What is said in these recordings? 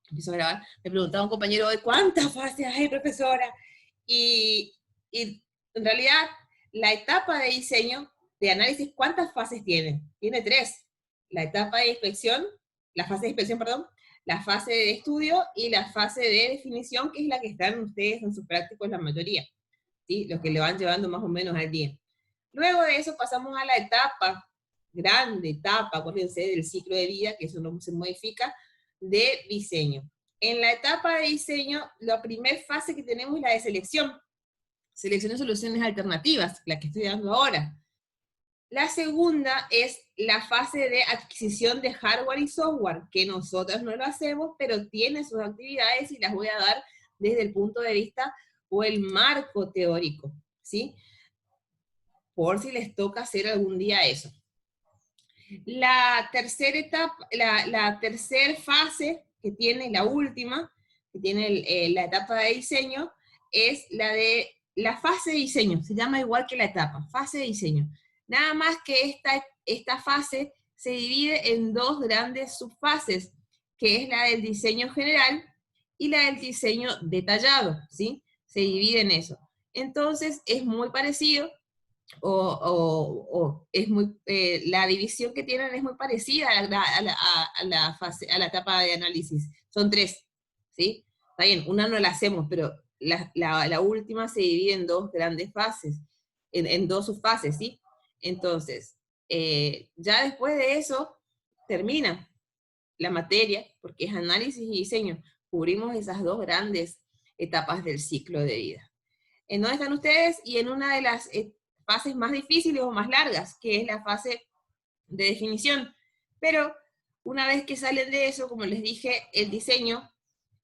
empiezo a grabar, me preguntaba un compañero hoy, ¿cuántas fases hay, profesora? Y en realidad, la etapa de diseño, de análisis, ¿cuántas fases tiene? Tiene 3. La etapa de inspección, la fase de inspección, perdón, la fase de estudio y la fase de definición, que es la que están ustedes en sus prácticos la mayoría, ¿sí? Los que le van llevando más o menos al día. Luego de eso pasamos a la etapa, grande etapa, acuérdense del ciclo de vida, que eso no se modifica, de diseño. En la etapa de diseño, la primera fase que tenemos es la de selección. Selección de soluciones alternativas, la que estoy dando ahora. La segunda es la fase de adquisición de hardware y software, que nosotros no lo hacemos, pero tiene sus actividades y las voy a dar desde el punto de vista o el marco teórico, ¿sí? Por si les toca hacer algún día eso. La tercera etapa, la tercera fase que tiene, la última, que tiene la etapa de diseño, es la de la fase de diseño, se llama igual que la etapa, fase de diseño. Nada más que esta fase se divide en 2 grandes subfases, que es la del diseño general y la del diseño detallado, ¿sí? Se divide en eso. Entonces, es muy parecido, o es muy, la división que tienen es muy parecida a la etapa de análisis. Son 3, ¿sí? Está bien, una no la hacemos, pero la última se divide en 2 grandes fases, en 2 subfases, ¿sí? Entonces, ya después de eso, termina la materia, porque es análisis y diseño. Cubrimos esas 2 grandes etapas del ciclo de vida. ¿En dónde están ustedes? Y en una de las fases más difíciles o más largas, que es la fase de definición. Pero una vez que salen de eso, como les dije, el diseño,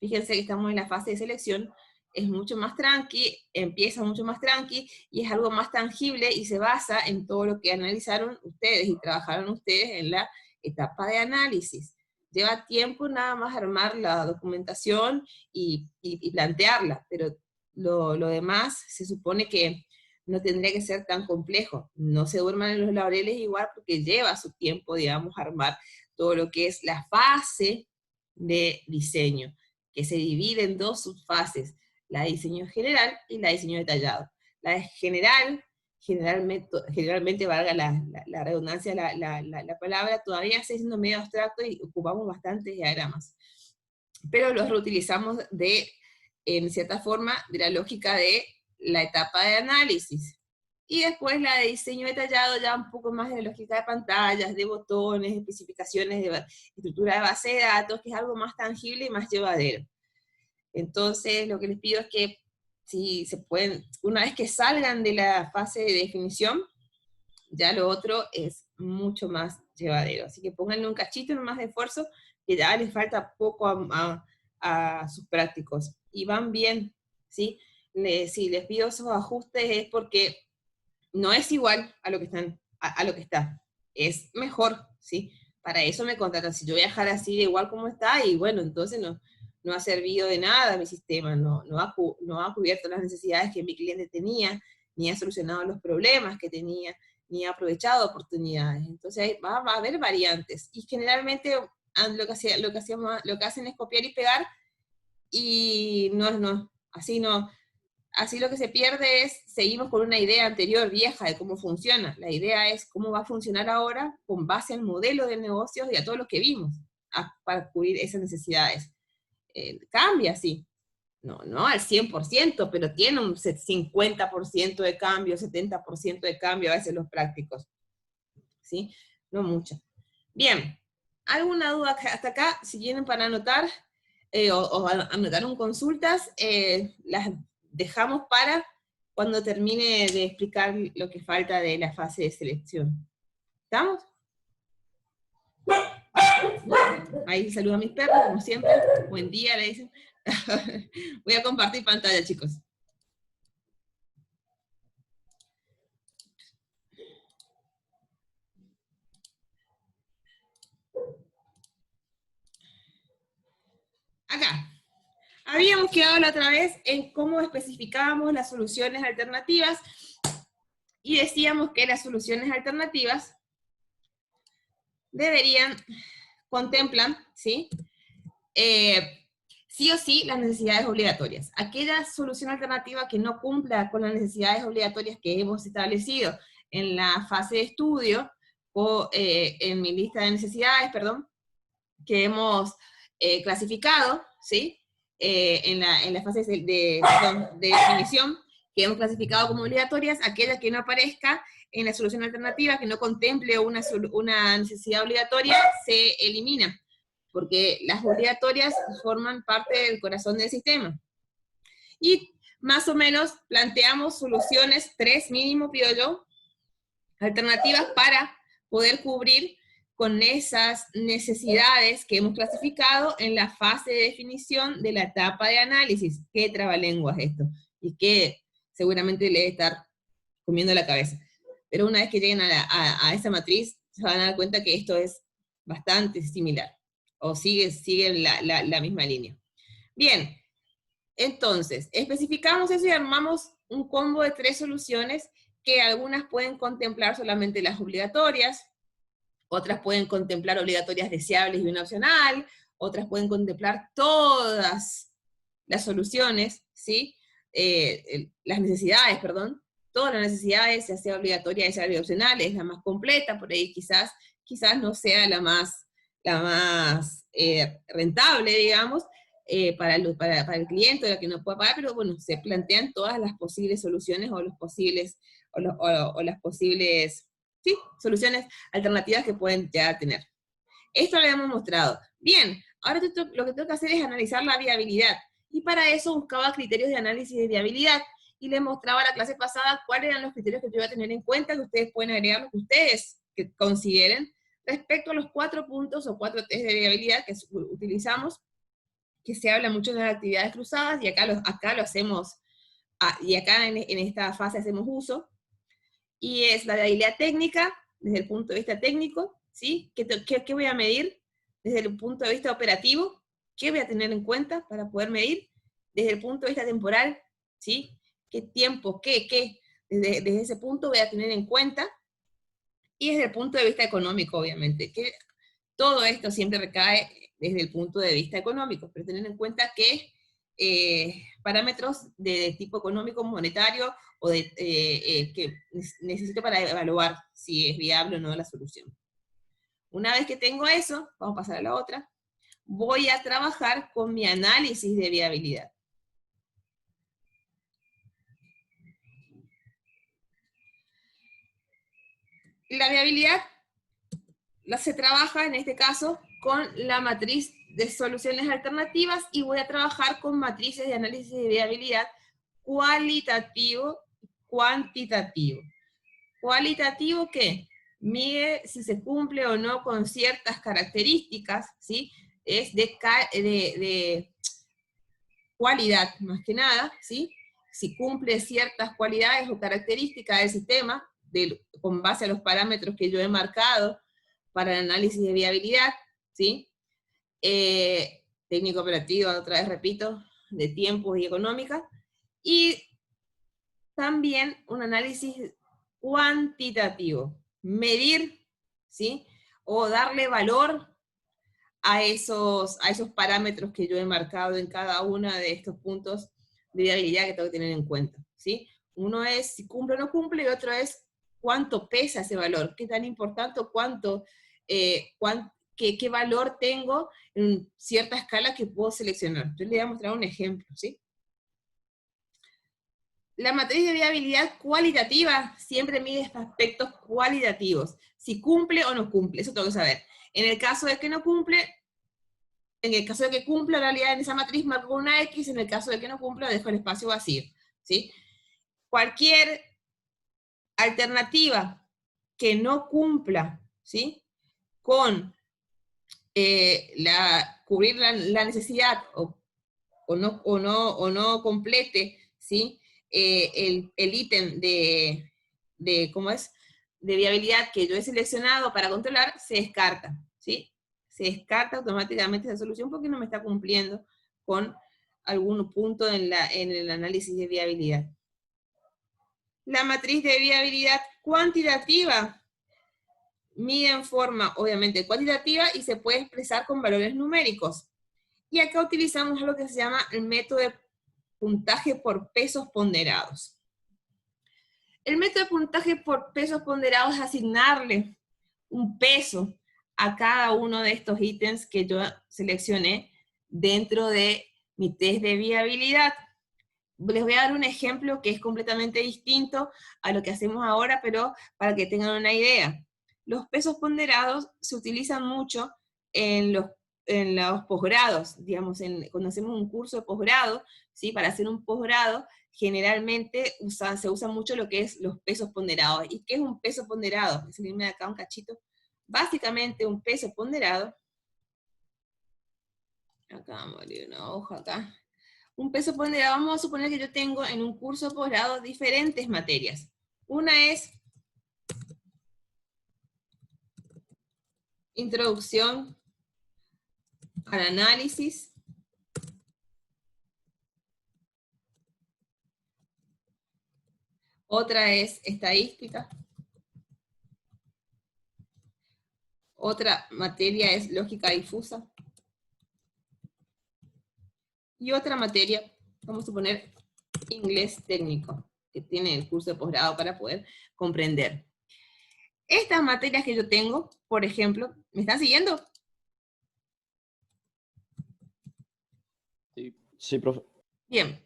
fíjense que estamos en la fase de selección, es mucho más tranqui, empieza mucho más tranqui, y es algo más tangible y se basa en todo lo que analizaron ustedes y trabajaron ustedes en la etapa de análisis. Lleva tiempo nada más armar la documentación y plantearla, pero lo demás se supone que no tendría que ser tan complejo. No se duerman en los laureles igual, porque lleva su tiempo, digamos, armar todo lo que es la fase de diseño, que se divide en 2 subfases, la de diseño general y la de diseño detallado. La de general, generalmente valga la redundancia, la palabra, todavía está siendo medio abstracto y ocupamos bastantes diagramas. Pero los reutilizamos en cierta forma, de la lógica de la etapa de análisis. Y después la de diseño detallado, ya un poco más de la lógica de pantallas, de botones, especificaciones de estructura de base de datos, que es algo más tangible y más llevadero. Entonces, lo que les pido es que, si se pueden, una vez que salgan de la fase de definición, ya lo otro es mucho más llevadero. Así que pónganle un cachito nomás de esfuerzo, que ya les falta poco a sus prácticos. Y van bien, ¿sí? Si les pido esos ajustes es porque no es igual a lo que a lo que está. Es mejor, ¿sí? Para eso me contratan. Si yo voy a dejar así de igual como está, y bueno, entonces no ha servido de nada mi sistema, no ha cubierto las necesidades que mi cliente tenía, ni ha solucionado los problemas que tenía, ni ha aprovechado oportunidades. Entonces va a haber variantes. Y generalmente lo que hacen es copiar y pegar, y así lo que se pierde es, seguimos con una idea anterior, vieja, de cómo funciona. La idea es cómo va a funcionar ahora con base al modelo de negocios y a todo lo que vimos para cubrir esas necesidades. Cambia, sí. No al 100%, pero tiene un 50% de cambio, 70% de cambio a veces los prácticos. ¿Sí? No mucho. Bien, ¿alguna duda hasta acá? Si tienen para anotar, o anotaron consultas, las dejamos para cuando termine de explicar lo que falta de la fase de selección. ¿Estamos? Ahí saludo a mis perros, como siempre. Buen día, le dicen. Voy a compartir pantalla, chicos. Acá. Habíamos quedado la otra vez en cómo especificábamos las soluciones alternativas, y decíamos que las soluciones alternativas contemplan, ¿sí? sí o sí las necesidades obligatorias. Aquella solución alternativa que no cumpla con las necesidades obligatorias que hemos establecido en la fase de estudio, o en mi lista de necesidades, perdón, que hemos clasificado, ¿sí? En la fase perdón, de definición, que hemos clasificado como obligatorias, aquella que no aparezca en la solución alternativa, que no contemple una necesidad obligatoria, se elimina, porque las obligatorias forman parte del corazón del sistema. Y más o menos planteamos soluciones, 3 mínimo, pido yo, alternativas para poder cubrir con esas necesidades que hemos clasificado en la fase de definición de la etapa de análisis. Qué trabalenguas esto, y que seguramente le debe estar comiendo la cabeza. Pero una vez que lleguen a esa matriz, se van a dar cuenta que esto es bastante similar, o sigue la misma línea. Bien, entonces, especificamos eso y armamos un combo de 3 soluciones, que algunas pueden contemplar solamente las obligatorias, otras pueden contemplar obligatorias deseables y una opcional, otras pueden contemplar todas las soluciones, ¿sí? Las necesidades, perdón, todas las necesidades, ya sea obligatoria, ya sea opcional, es la más completa, por ahí quizás no sea la más rentable, digamos, para el cliente, o la que no pueda pagar, pero bueno, se plantean todas las posibles soluciones, o los posibles, o las posibles, sí, soluciones alternativas que pueden ya tener. Esto lo hemos mostrado. Bien, ahora lo que tengo que hacer es analizar la viabilidad, y para eso buscaba criterios de análisis de viabilidad, y les mostraba la clase pasada cuáles eran los criterios que yo iba a tener en cuenta, que ustedes pueden agregar lo que ustedes consideren, respecto a los 4 puntos o 4 test de viabilidad que utilizamos, que se habla mucho de las actividades cruzadas, y acá lo hacemos, y acá en esta fase hacemos uso, y es la viabilidad técnica, desde el punto de vista técnico, ¿sí? ¿Qué voy a medir? Desde el punto de vista operativo, ¿qué voy a tener en cuenta para poder medir? Desde el punto de vista temporal, ¿sí? ¿Qué tiempo, desde ese punto voy a tener en cuenta? Y desde el punto de vista económico, obviamente, que todo esto siempre recae desde el punto de vista económico, pero tener en cuenta que parámetros de tipo económico, monetario, o que necesito para evaluar si es viable o no la solución. Una vez que tengo eso, vamos a pasar a la otra, voy a trabajar con mi análisis de viabilidad. La viabilidad se trabaja, en este caso, con la matriz de soluciones alternativas, y voy a trabajar con matrices de análisis de viabilidad cualitativo, cuantitativo. Cualitativo, ¿qué? Mide si se cumple o no con ciertas características, ¿sí? Es de cualidad, más que nada, ¿sí? Si cumple ciertas cualidades o características del sistema, con base a los parámetros que yo he marcado para el análisis de viabilidad, ¿sí? Técnico operativo, otra vez repito, de tiempos y económica, y también un análisis cuantitativo, medir, ¿sí? O darle valor a esos parámetros que yo he marcado en cada uno de estos puntos de viabilidad que tengo que tener en cuenta, ¿sí? Uno es si cumple o no cumple, y otro es cuánto pesa ese valor, qué tan importante, qué valor tengo en cierta escala que puedo seleccionar. Yo les voy a mostrar un ejemplo, ¿sí? La matriz de viabilidad cualitativa siempre mide aspectos cualitativos, si cumple o no cumple, eso tengo que saber. En el caso de que no cumple, en el caso de que cumpla, en realidad en esa matriz marco una X, en el caso de que no cumpla, dejo el espacio vacío, ¿sí? Cualquier alternativa que no cumpla, ¿sí? Con cubrir la necesidad, o no complete, ¿sí? El ítem ¿cómo es? De viabilidad que yo he seleccionado para controlar, se descarta, ¿sí? Se descarta automáticamente esa solución porque no me está cumpliendo con algún punto en el análisis de viabilidad. La matriz de viabilidad cuantitativa mide en forma, obviamente, cuantitativa, y se puede expresar con valores numéricos. Y acá utilizamos algo que se llama el método de puntaje por pesos ponderados. El método de puntaje por pesos ponderados es asignarle un peso a cada uno de estos ítems que yo seleccioné dentro de mi test de viabilidad. Les voy a dar un ejemplo que es completamente distinto a lo que hacemos ahora, pero para que tengan una idea. Los pesos ponderados se utilizan mucho en los posgrados, digamos, cuando hacemos un curso de posgrado, ¿sí? Para hacer un posgrado, generalmente se usa mucho lo que es los pesos ponderados. ¿Y qué es un peso ponderado? Voy a salirme de acá un cachito. Básicamente un peso ponderado, acá vamos a abrir una hoja acá. Un peso ponderado, vamos a suponer que yo tengo en un curso de posgrado diferentes materias. Una es Introducción al Análisis. Otra es Estadística. Otra materia es Lógica Difusa. Y otra materia, vamos a suponer, Inglés Técnico, que tiene el curso de posgrado para poder comprender. Estas materias que yo tengo, por ejemplo, ¿me están siguiendo? Sí, profe. Bien.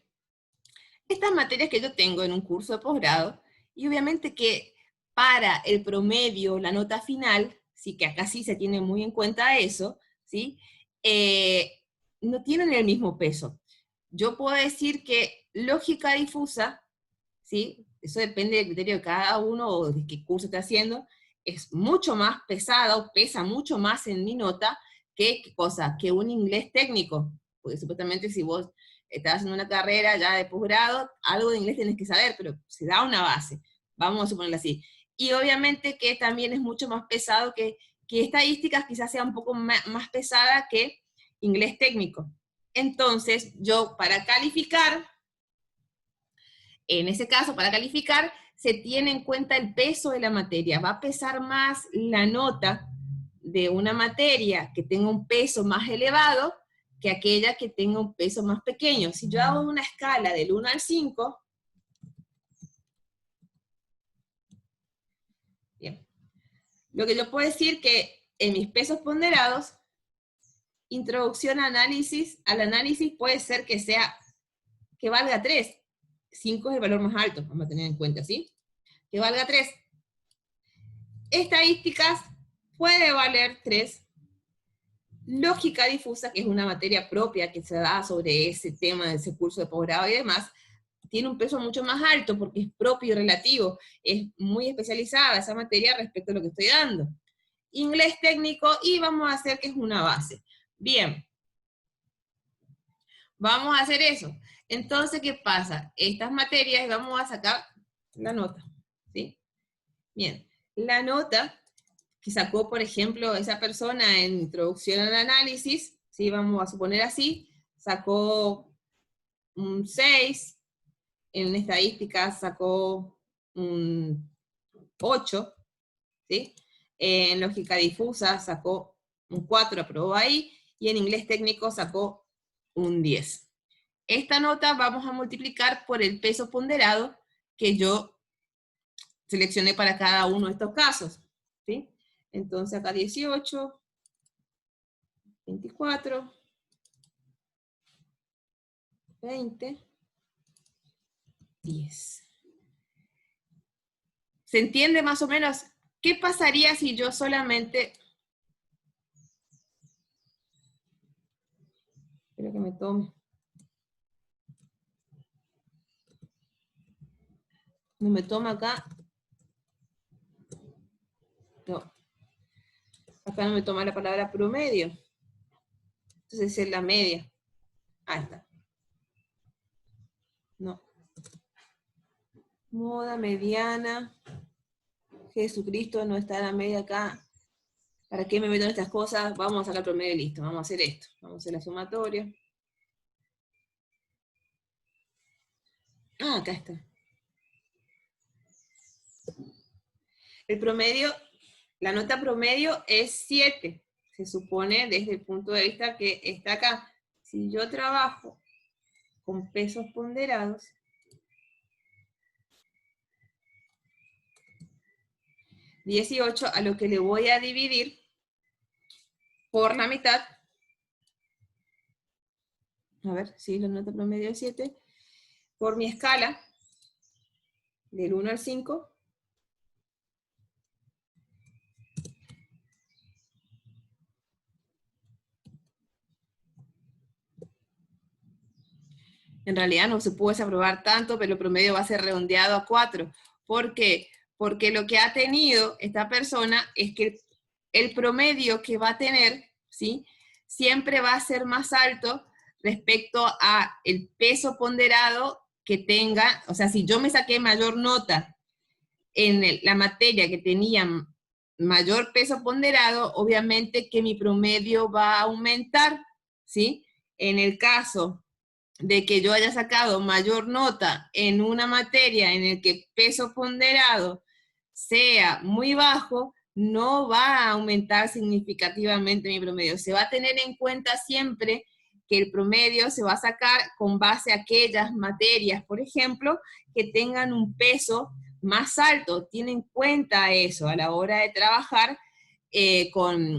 Estas materias que yo tengo en un curso de posgrado, y obviamente que para el promedio, la nota final, sí que acá sí se tiene muy en cuenta eso, ¿sí? No tienen el mismo peso. Yo puedo decir que lógica difusa, ¿sí? Eso depende del criterio de cada uno o de qué curso está haciendo, es mucho más pesada o pesa mucho más en mi nota que, ¿qué cosa? Que un inglés técnico. Porque supuestamente si vos estás haciendo una carrera ya de posgrado, algo de inglés tienes que saber, pero se da una base, vamos a suponerlo así. Y obviamente que también es mucho más pesado que estadísticas, quizás sea un poco más pesada que inglés técnico. Entonces, yo para calificar, en ese caso, para calificar, se tiene en cuenta el peso de la materia. Va a pesar más la nota de una materia que tenga un peso más elevado que aquella que tenga un peso más pequeño. Si yo hago una escala del 1 al 5, bien, lo que yo puedo decir que en mis pesos ponderados, introducción al análisis puede ser que valga 3. 5 es el valor más alto, vamos a tener en cuenta, ¿sí? Que valga 3. Estadísticas puede valer 3. Lógica difusa, que es una materia propia que se da sobre ese tema de ese curso de posgrado y demás, tiene un peso mucho más alto porque es propio y relativo, es muy especializada esa materia respecto a lo que estoy dando. Inglés técnico, y vamos a hacer que es una base. Bien, vamos a hacer eso. Entonces, ¿qué pasa? Estas materias, vamos a sacar la nota, ¿sí? Bien, la nota que sacó, por ejemplo, esa persona en Introducción al Análisis, ¿sí? Vamos a suponer así, sacó un 6, en estadística sacó un 8, ¿sí? En lógica difusa sacó un 4, aprobó ahí, y en inglés técnico sacó un 10. Esta nota vamos a multiplicar por el peso ponderado que yo seleccioné para cada uno de estos casos, ¿sí? Entonces acá 18, 24, 20, 10. ¿Se entiende más o menos qué pasaría si yo solamente... Espero que me tome. No me toma acá. No. Acá no me toma la palabra promedio. Entonces es la media. Ahí está. No. Moda mediana. Jesucristo no está en la media acá. ¿Para qué me meto en estas cosas? Vamos a sacar promedio y listo. Vamos a hacer esto. Vamos a hacer la sumatoria. Ah, acá está. El promedio, la nota promedio es 7. Se supone desde el punto de vista que está acá. si yo trabajo con pesos ponderados, $18 a lo que le voy a dividir por la mitad, a ver, sí, la nota promedio es 7, por mi escala, del 1 al 5, en realidad no se puede desaprobar tanto, pero el promedio va a ser redondeado a 4. ¿Por qué? Porque lo que ha tenido esta persona es que el promedio que va a tener, ¿sí?, siempre va a ser más alto respecto a el peso ponderado que tenga. O sea, si yo me saqué mayor nota en la materia que tenía mayor peso ponderado, obviamente que mi promedio va a aumentar, ¿sí? En el caso de que yo haya sacado mayor nota en una materia en el que peso ponderado sea muy bajo, no va a aumentar significativamente mi promedio. Se va a tener en cuenta siempre que el promedio se va a sacar con base a aquellas materias, por ejemplo, que tengan un peso más alto. Tienen en cuenta eso a la hora de trabajar con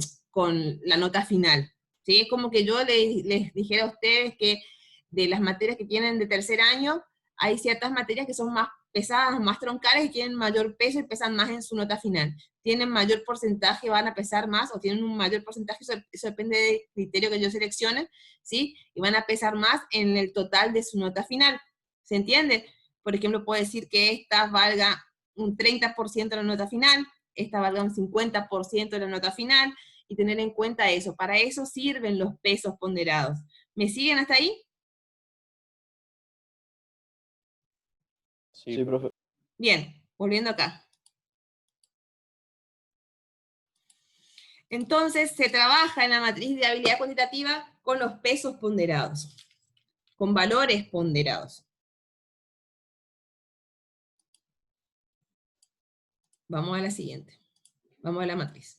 la nota final. ¿Sí? Es como que yo les dijera a ustedes que de las materias que tienen de tercer año, hay ciertas materias que son más pesadas, más troncales, y tienen mayor peso y pesan más en su nota final. Tienen mayor porcentaje, van a pesar más, o tienen un mayor porcentaje, eso depende del criterio que ellos seleccionen, ¿sí? Y van a pesar más en el total de su nota final. ¿Se entiende? Por ejemplo, puedo decir que esta valga un 30% de la nota final, esta valga un 50% de la nota final, y tener en cuenta eso. Para eso sirven los pesos ponderados. ¿Me siguen hasta ahí? Sí, profe. Bien, volviendo acá. Entonces, se trabaja en la matriz de habilidad cuantitativa con los pesos ponderados, con valores ponderados. Vamos a la siguiente. Vamos a la matriz.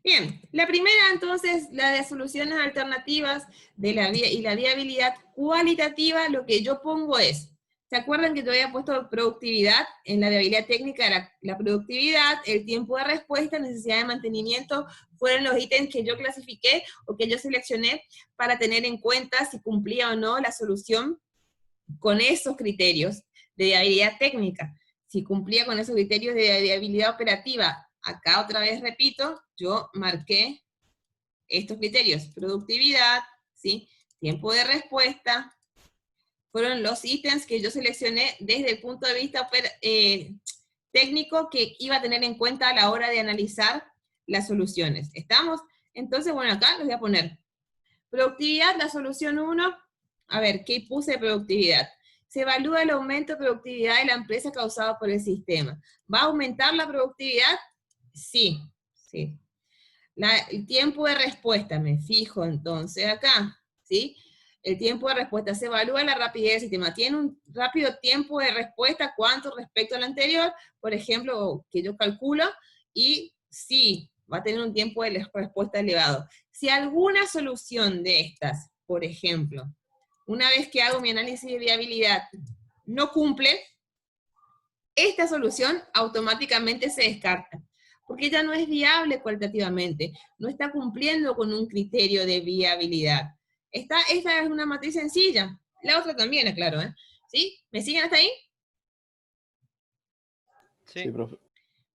Bien, la primera entonces, la de soluciones alternativas de la y la viabilidad cualitativa, lo que yo pongo es, ¿se acuerdan que yo había puesto productividad? En la viabilidad técnica era la productividad, el tiempo de respuesta, necesidad de mantenimiento, fueron los ítems que yo clasifiqué o que yo seleccioné para tener en cuenta si cumplía o no la solución con esos criterios de viabilidad técnica. Si cumplía con esos criterios de viabilidad operativa, acá otra vez repito, yo marqué estos criterios, productividad, ¿sí? Tiempo de respuesta, fueron los ítems que yo seleccioné desde el punto de vista técnico que iba a tener en cuenta a la hora de analizar las soluciones. ¿Estamos? Entonces, bueno, acá les voy a poner productividad, la solución 1, a ver, ¿qué puse de productividad? Se evalúa el aumento de productividad de la empresa causado por el sistema. ¿Va a aumentar la productividad? Sí, sí. El tiempo de respuesta, me fijo entonces acá, ¿sí? El tiempo de respuesta, se evalúa la rapidez del sistema. ¿Tiene un rápido tiempo de respuesta? ¿Cuánto respecto al anterior? Por ejemplo, que yo calculo, y sí, va a tener un tiempo de respuesta elevado. Si alguna solución de estas, por ejemplo, una vez que hago mi análisis de viabilidad, no cumple, esta solución automáticamente se descarta, porque ya no es viable cualitativamente, no está cumpliendo con un criterio de viabilidad. Esta es una matriz sencilla, la otra también, claro, ¿eh? ¿Sí? ¿Me siguen hasta ahí? Sí, profe.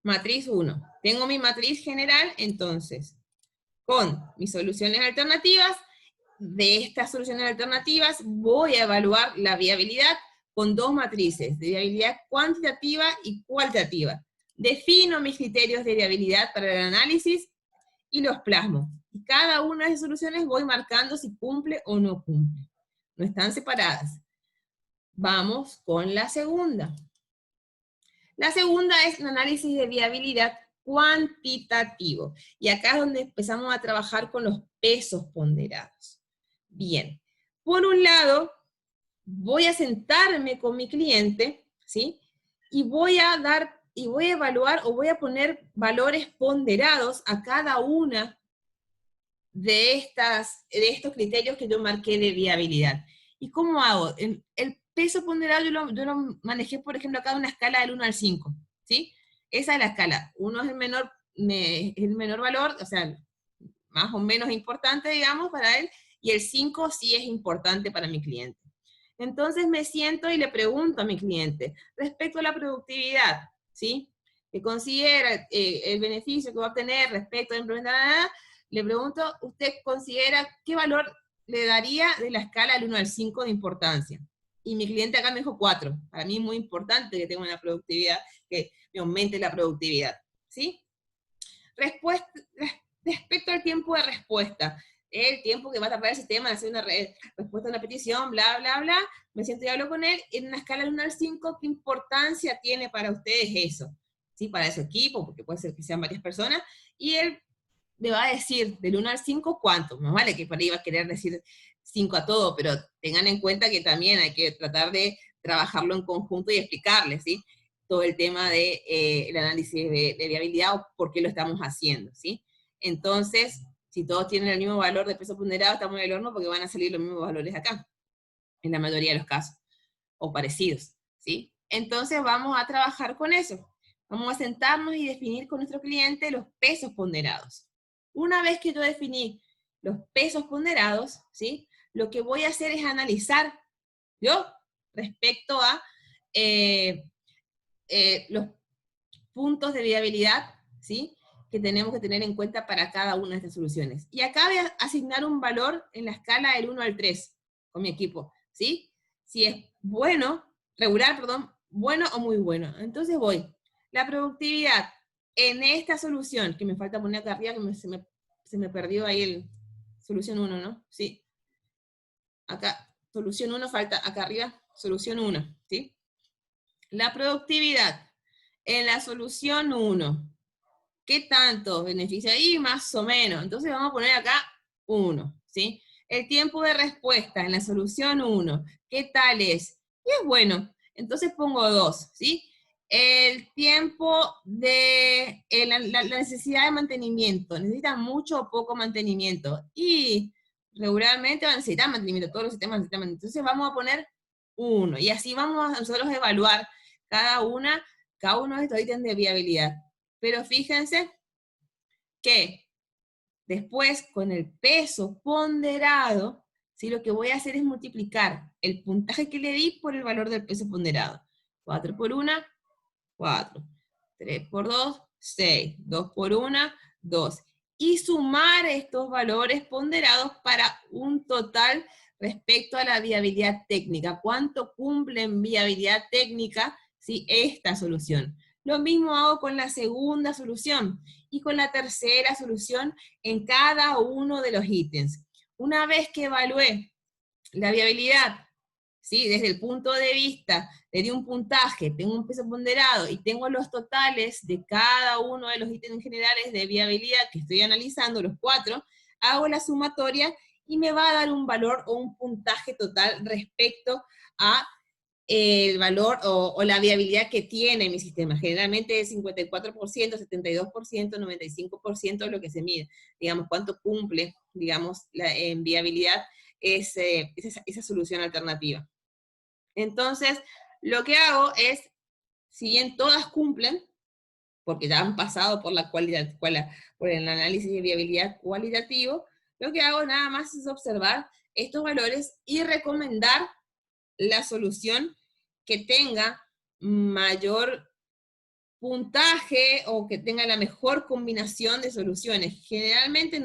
Matriz 1. Tengo mi matriz general, entonces, con mis soluciones alternativas. De estas soluciones alternativas voy a evaluar la viabilidad con dos matrices, de viabilidad cuantitativa y cualitativa. Defino mis criterios de viabilidad para el análisis y los plasmo. Y cada una de las soluciones voy marcando si cumple o no cumple. No están separadas. Vamos con la segunda. La segunda es un análisis de viabilidad cuantitativo. Y acá es donde empezamos a trabajar con los pesos ponderados. Bien, por un lado, voy a sentarme con mi cliente, ¿sí? Y voy a evaluar o voy a poner valores ponderados a cada una de estos criterios que yo marqué de viabilidad. ¿Y cómo hago? El peso ponderado yo lo manejé, por ejemplo, acá en una escala del 1 al 5, ¿sí? Esa es la escala. 1 es el menor valor, o sea, más o menos importante, digamos, para él, y el 5 sí es importante para mi cliente. Entonces me siento y le pregunto a mi cliente, respecto a la productividad, ¿sí? Que considera el beneficio que va a obtener respecto a implementar, le pregunto, ¿usted considera qué valor le daría de la escala del 1 al 5 de importancia? Y mi cliente acá me dijo 4. Para mí es muy importante que tenga una productividad, que me aumente la productividad, ¿sí? Respuesta, respecto al tiempo de respuesta, el tiempo que va a tardar el sistema de hacer una respuesta a una petición, bla, bla, bla, me siento y hablo con él, en una escala del 1 al 5, ¿qué importancia tiene para ustedes eso? ¿Sí? Para su equipo, porque puede ser que sean varias personas, y él me va a decir del 1 al 5 cuánto, más vale que por ahí va a querer decir 5 a todo, pero tengan en cuenta que también hay que tratar de trabajarlo en conjunto y explicarles, ¿sí? Todo el tema de el análisis de viabilidad o por qué lo estamos haciendo, ¿sí? Entonces, si todos tienen el mismo valor de peso ponderado, estamos en el horno porque van a salir los mismos valores acá, en la mayoría de los casos, o parecidos, ¿sí? Entonces vamos a trabajar con eso. Vamos a sentarnos y definir con nuestro cliente los pesos ponderados. Una vez que yo definí los pesos ponderados, ¿sí? Lo que voy a hacer es analizar yo respecto a los puntos de viabilidad, ¿sí? Que tenemos que tener en cuenta para cada una de estas soluciones. Y acá voy a asignar un valor en la escala del 1 al 3 con mi equipo, ¿sí? Si es bueno, regular, perdón, bueno o muy bueno. Entonces voy. La productividad en esta solución, que me falta poner acá arriba, que se me perdió ahí el solución 1, ¿no? Sí. Acá, solución 1 falta acá arriba, solución 1, ¿sí? La productividad en la solución 1, ¿qué tanto beneficia ahí? Más o menos. Entonces vamos a poner acá 1, ¿sí? El tiempo de respuesta en la solución 1, ¿qué tal es? Y es bueno. Entonces pongo 2, ¿sí? El tiempo de la necesidad de mantenimiento. ¿Necesita mucho o poco mantenimiento? Y regularmente van a necesitar mantenimiento. Todos los sistemas necesitan mantenimiento. Entonces vamos a poner 1. Y así vamos a nosotros a evaluar cada uno de estos ítems de viabilidad. Pero fíjense que después con el peso ponderado, ¿sí? Lo que voy a hacer es multiplicar el puntaje que le di por el valor del peso ponderado. 4 por 1, 4. 3 por 2, 6. 2 por 1, 2. Y sumar estos valores ponderados para un total respecto a la viabilidad técnica. ¿Cuánto cumple en viabilidad técnica, ¿sí? Esta solución? Lo mismo hago con la segunda solución y con la tercera solución en cada uno de los ítems. Una vez que evalué la viabilidad, ¿sí? Desde el punto de vista, le di un puntaje, tengo un peso ponderado y tengo los totales de cada uno de los ítems generales de viabilidad que estoy analizando, los 4, hago la sumatoria y me va a dar un valor o un puntaje total respecto a el valor o la viabilidad que tiene mi sistema. Generalmente es 54%, 72%, 95% lo que se mide. Digamos, cuánto cumple, digamos, en viabilidad esa solución alternativa. Entonces, lo que hago es, si bien todas cumplen, porque ya han pasado por por el análisis de viabilidad cualitativo, lo que hago nada más es observar estos valores y recomendar la solución que tenga mayor puntaje o que tenga la mejor combinación de soluciones. Generalmente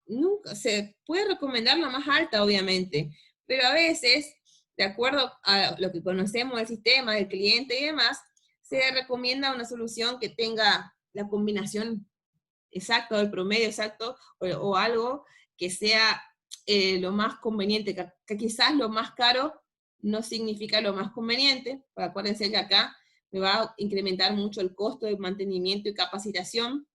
nunca se puede recomendar la más alta, obviamente, pero a veces, de acuerdo a lo que conocemos del sistema, del cliente y demás, se recomienda una solución que tenga la combinación exacta o el promedio exacto o algo que sea lo más conveniente, que quizás lo más caro no significa lo más conveniente, pues acuérdense que acá me va a incrementar mucho el costo de mantenimiento y capacitación,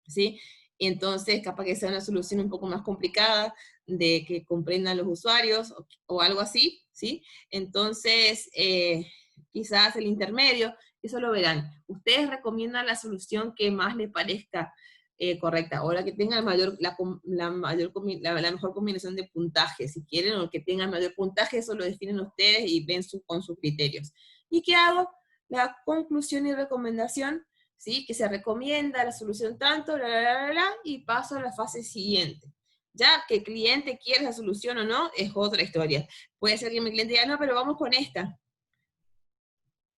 ¿sí? Y entonces capaz que sea una solución un poco más complicada de que comprendan los usuarios o algo así, ¿sí? Entonces, quizás el intermedio, eso lo verán. Ustedes recomiendan la solución que más les parezca correcta, o la que tenga la mejor combinación de puntaje, si quieren, o el que tenga el mayor puntaje, eso lo definen ustedes y ven con sus criterios. ¿Y qué hago? La conclusión y recomendación, ¿sí? Que se recomienda la solución tanto, y paso a la fase siguiente. Ya que el cliente quiere esa solución o no, es otra historia. Puede ser que mi cliente diga, no, pero vamos con esta,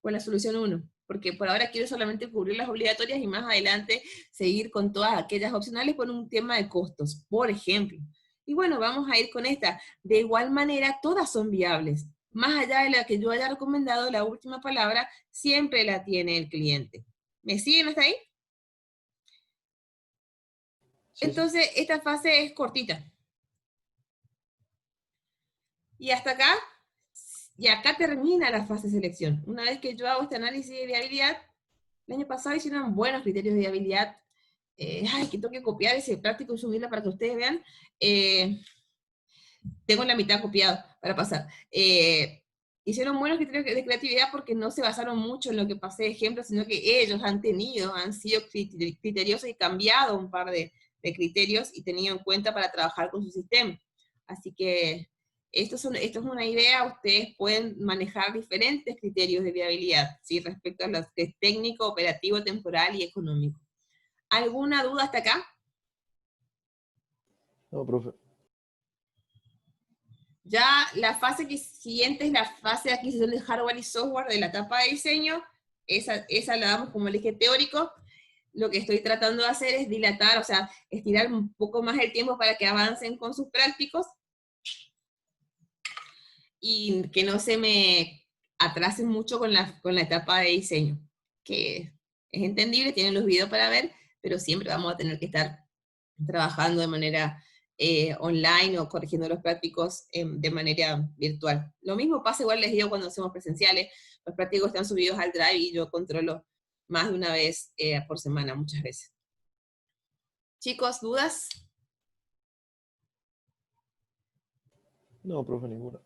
con la solución 1, porque por ahora quiero solamente cubrir las obligatorias y más adelante seguir con todas aquellas opcionales por un tema de costos, por ejemplo. Y bueno, vamos a ir con esta. De igual manera, todas son viables. Más allá de la que yo haya recomendado, la última palabra siempre la tiene el cliente. ¿Me siguen hasta ahí? Sí, sí. Entonces, esta fase es cortita. Y hasta acá, y acá termina la fase de selección. Una vez que yo hago este análisis de viabilidad, el año pasado hicieron buenos criterios de viabilidad. Ay, que tengo que copiar ese práctico y subirla para que ustedes vean. Tengo la mitad copiado para pasar. Hicieron buenos criterios de creatividad porque no se basaron mucho en lo que pasé de ejemplo, sino que ellos han sido criteriosos y cambiado un par de criterios y tenido en cuenta para trabajar con su sistema. Así que esto es una idea, ustedes pueden manejar diferentes criterios de viabilidad, ¿sí? Respecto a los que es técnico, operativo, temporal y económico. ¿Alguna duda hasta acá? No, profe. Ya la fase siguiente es la fase de adquisición de hardware y software de la etapa de diseño. Esa la damos como el eje teórico. Lo que estoy tratando de hacer es dilatar, o sea, estirar un poco más el tiempo para que avancen con sus prácticos y que no se me atrasen mucho con la etapa de diseño, que es entendible, tienen los videos para ver, pero siempre vamos a tener que estar trabajando de manera online o corrigiendo los prácticos de manera virtual. Lo mismo pasa, igual les digo, cuando hacemos presenciales, los prácticos están subidos al Drive y yo controlo más de una vez por semana, muchas veces. Chicos, ¿dudas? No, profe, ninguna.